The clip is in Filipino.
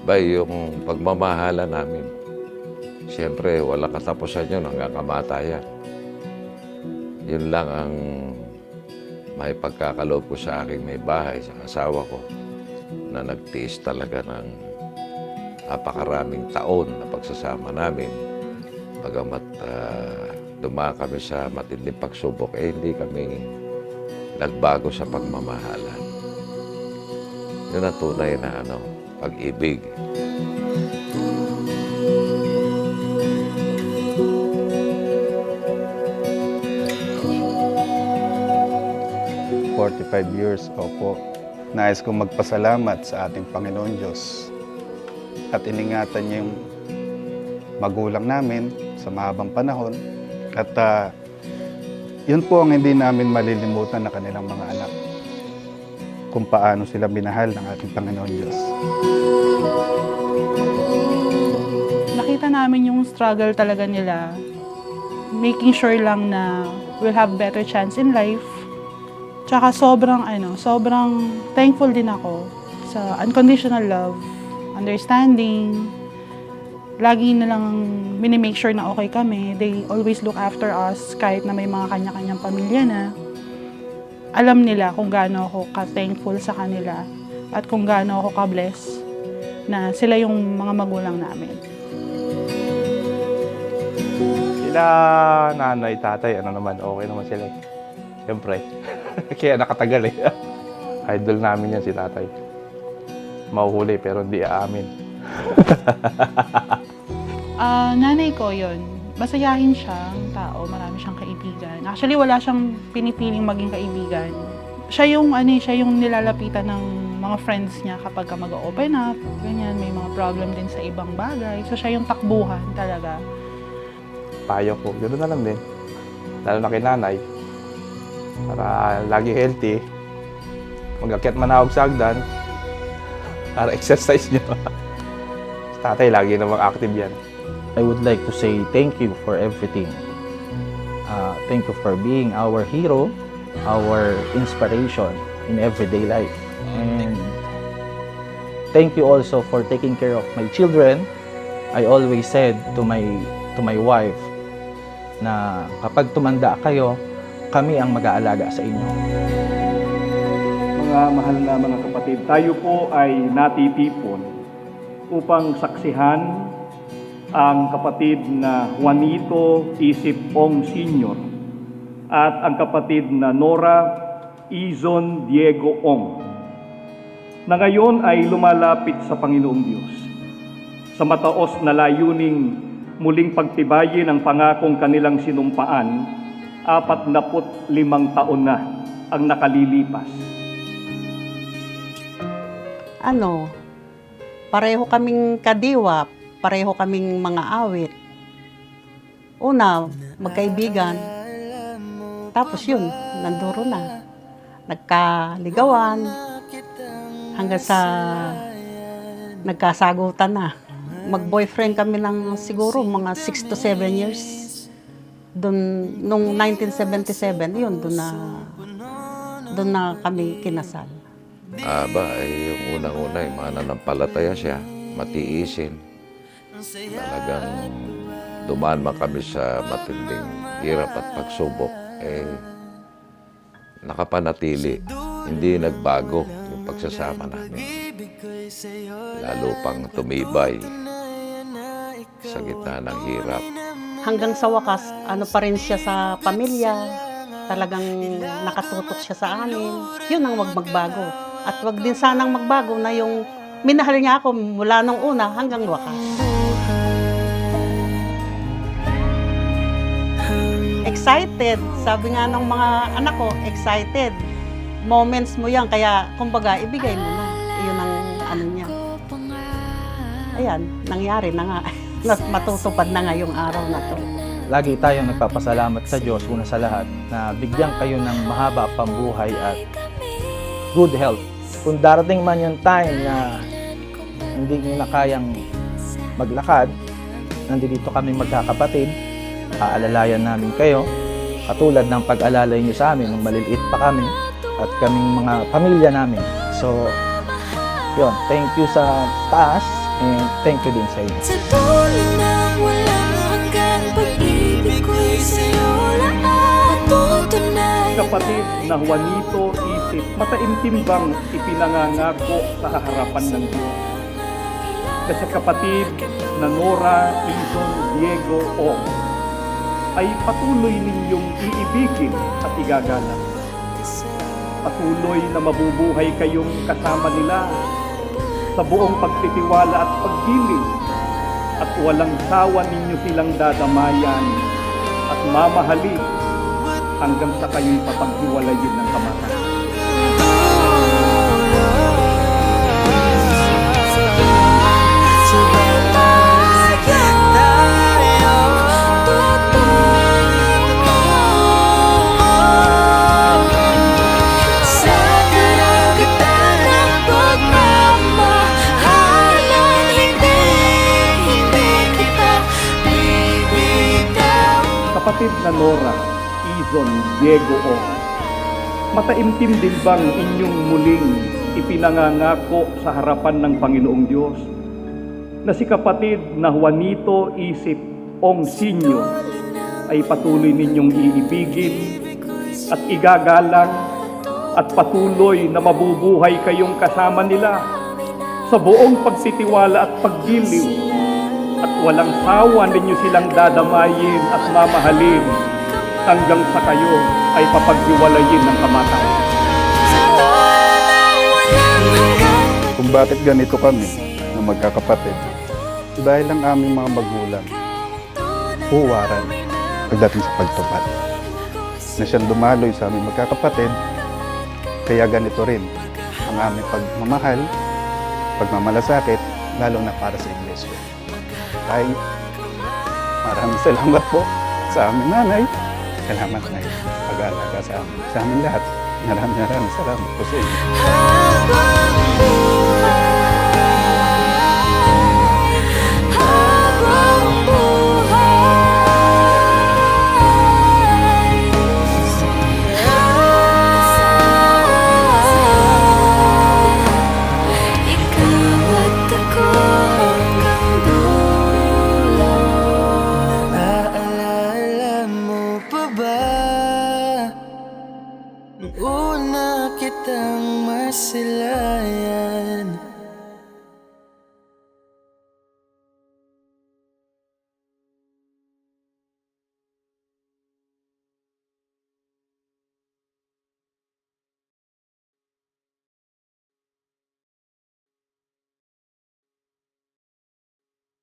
Bay, yung pagmamahala namin, siyempre walang katapusan yun hanggang kamatayan. Yun lang ang may pagkakaloob ko sa aking may bahay, sa asawa ko, na nagtiis talaga ng napakaraming taon na pagsasama namin. Bagamat dumaan kami sa matinding pagsubok, hindi kami nagbago sa pagmamahalan. Yun ang tunay na pag-ibig. Years, opo. Nais kong magpasalamat sa ating Panginoon Diyos at iningatan niya yung magulang namin sa mahabang panahon at yun po ang hindi namin malilimutan na kanilang mga anak, kung paano sila minahal ng ating Panginoon Diyos. Nakita namin yung struggle talaga nila, making sure lang na we'll have better chance in life. Tsaka sobrang thankful din ako sa unconditional love, understanding. Lagi na lang minimake sure na okay kami. They always look after us kahit na may mga kanya-kanyang pamilya na. Alam nila kung gaano ako ka-thankful sa kanila at kung gaano ako ka-bless na sila yung mga magulang namin. Sila nanay, tatay, okay naman sila. Siyempre. Kaya nakatagal Idol namin yan si tatay. Mahuhuli pero hindi aamin. Nanay ko yun. Masayahin siyang tao, marami siyang kaibigan. Actually, wala siyang pinipiling maging kaibigan. Siya yung nilalapitan ng mga friends niya kapag mag-open up, ganyan, may mga problem din sa ibang bagay. So, siya yung takbuhan talaga. Payo ko, ganoon na lang din. Lalo na kay nanay. Para lagi healthy. Mag-akyat manawag sa hagdan. Para exercise nyo. Tatay, lagi namang active yan. I would like to say thank you for everything. Thank you for being our hero, our inspiration in everyday life. And thank you also for taking care of my children. I always said to my wife na kapag tumanda kayo, kami ang mag-aalaga sa inyo. Mga mahal na mga kapatid, tayo po ay natitipon upang saksihan ang kapatid na Juanito Isip Ong Sr. at ang kapatid na Nora Izon Diego Ong na ngayon ay lumalapit sa Panginoong Diyos sa mataos na layuning muling pagtibayin ang pangakong kanilang sinumpaan 45 taon na ang nakalilipas. Pareho kaming kadiwa, pareho kaming mga awit. Una, magkaibigan. Tapos yun, nanduro na. Nagkaligawan. Hanggang sa nagkasagutan na. Mag-boyfriend kami ng siguro mga 6 to 7 years. Nung 1977, yun, doon na kami kinasal. Yung unang-una, mananampalataya siya, matiisin. Talagang dumaan man kami sa matinding hirap at pagsubok, nakapanatili. Hindi nagbago yung pagsasama namin. Lalo pang tumibay sa gitna ng hirap. Hanggang sa wakas, pa rin siya sa pamilya. Talagang nakatutok siya sa amin. Yun ang wag magbago. At wag din sanang magbago na yung minahal niya ako mula nung una hanggang wakas. Excited. Sabi nga ng mga anak ko, excited. Moments mo yan, kaya kumbaga ibigay mo na. Iyon ang niya. Ayan, nangyari na nga. Matutupad na nga yung araw na to. Lagi tayong nagpapasalamat sa Diyos una sa lahat na bigyan kayo ng mahaba pang buhay at good health. Kung darating man yung time na hindi nyo na kayang maglakad, nandito kami magkakapatid, aalalayan namin kayo, katulad ng pag-alalay nyo sa amin nung maliliit pa kami at kaming mga pamilya namin. So, Yun, thank you sa taas and thank you din sa inyo. Sa dulo ng walang hanggan, pag-ibig ko'y sa'yo lahat tutunay. Kapatid na Juanito Isip, mataimtim bang ipinangangako sa harapan ng Diyos? Kasi kapatid na Nora Ison Diego Ong ay patuloy ninyong iibigin at igagalang. Patuloy na mabubuhay kayong kasama nila sa buong pagtitiwala at paggiling, at walang sawa ninyo silang dadamayan at mamahalin hanggang sa kayo'y papaghiwalayin ng kamatayan. Kapatid na Nora Ison Diego O, mataimtim din bang inyong muling ipinangangako sa harapan ng Panginoong Diyos na si kapatid na Juanito Isip Ong Sr. ay patuloy ninyong iibigin at igagalang at patuloy na mabubuhay kayong kasama nila sa buong pagtitiwala at paggiliw, at walang sawa ninyo silang dadamayin at mamahalin hanggang sa kayo ay papaghiwalayin ng kamatayan. Kung bakit ganito kami na magkakapatid, dahil ang aming mga magulang huwaran pagdating sa pagtupad. Na siyang dumaloy sa aming magkakapatid, kaya ganito rin ang aming pagmamahal, pagmamalasakit, lalo na para sa iglesia. Ay, maraming salamat po sa aming nanay. Salamat na pag-aalaga sa amin lahat. Maraming salamat po sa inyo. Una kitang masilayan,